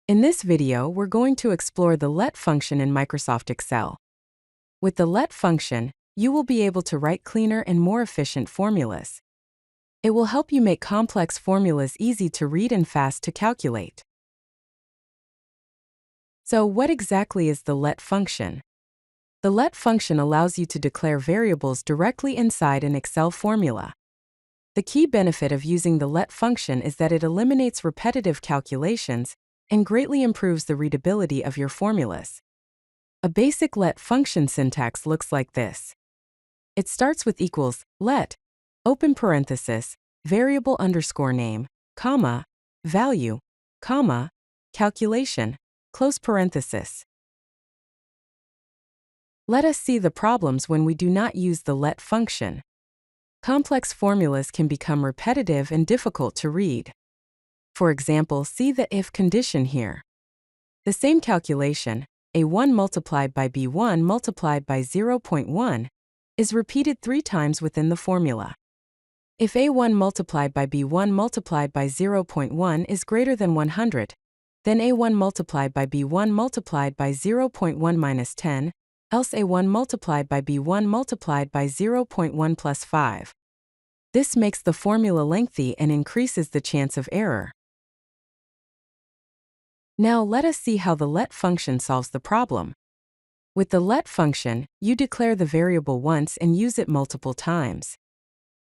In this video, we're going to explore the let function in Microsoft Excel. With the let function, you will be able to write cleaner and more efficient formulas. It will help you make complex formulas easy to read and fast to calculate. So, what exactly is the let function? The let function allows you to declare variables directly inside an Excel formula. The key benefit of using the let function is that it eliminates repetitive calculations and greatly improves the readability of your formulas. A basic let function syntax looks like this. It starts with equals, let, open parenthesis, variable underscore name, comma, value, comma, calculation, close parenthesis. Let us see the problems when we do not use the let function. Complex formulas can become repetitive and difficult to read. For example, see the if condition here. The same calculation, a1 multiplied by b1 multiplied by 0.1, is repeated 3 times within the formula. If a1 multiplied by b1 multiplied by 0.1 is greater than 100, then a1 multiplied by b1 multiplied by 0.1 minus 10, else a1 multiplied by b1 multiplied by 0.1 plus 5. This makes the formula lengthy and increases the chance of error. Now let us see how the let function solves the problem. With the let function, you declare the variable once and use it multiple times.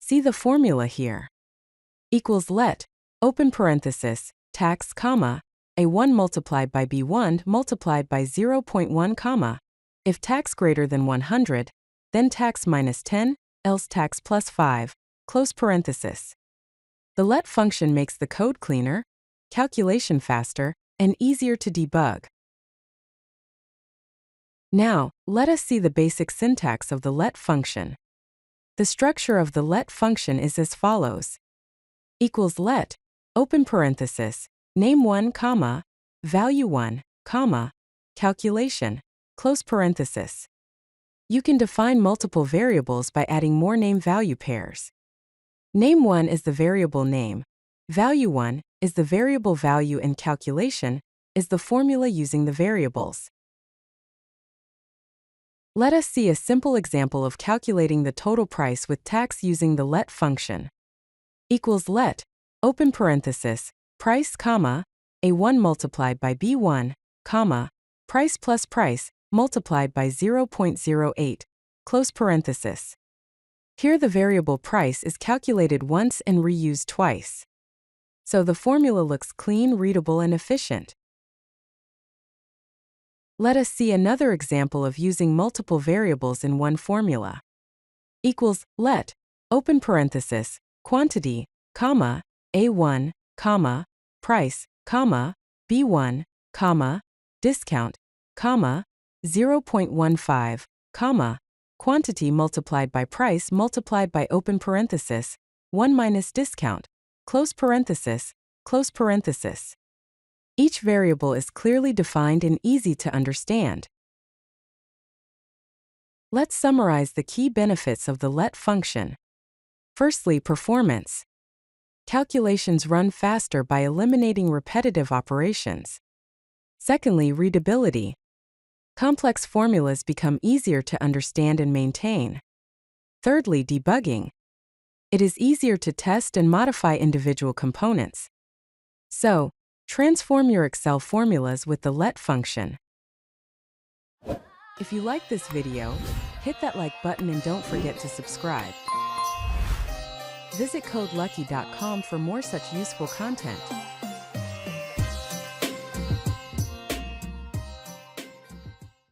See the formula here. Equals let, open parenthesis, tax, comma, a1 multiplied by b1 multiplied by 0.1, comma. If tax greater than 100, then tax minus 10, else tax plus 5, close parenthesis. The let function makes the code cleaner, calculation faster, and easier to debug. Now, let us see the basic syntax of the let function. The structure of the let function is as follows. Equals let, open parenthesis, name 1, comma, value 1, comma, calculation, close parenthesis. You can define multiple variables by adding more name-value pairs. Name 1 is the variable name, value 1 is the variable value, and calculation is the formula using the variables. Let us see a simple example of calculating the total price with tax using the let function. Equals let, open parenthesis, price, comma, a1 multiplied by b1, comma, price plus price multiplied by 0.08, close parenthesis. Here the variable price is calculated once and reused twice. So the formula looks clean, readable, and efficient. Let us see another example of using multiple variables in one formula. Equals let, open parenthesis, quantity, comma, a1, comma, price, comma, b1, comma, discount, comma, 0.15, comma, quantity multiplied by price multiplied by open parenthesis, 1 minus discount, close parenthesis, close parenthesis. Each variable is clearly defined and easy to understand. Let's summarize the key benefits of the let function. Firstly, performance. Calculations run faster by eliminating repetitive operations. Secondly, readability. Complex formulas become easier to understand and maintain. Thirdly, debugging. It is easier to test and modify individual components. So, transform your Excel formulas with the let function. If you like this video, hit that like button and don't forget to subscribe. Visit codelucky.com for more such useful content.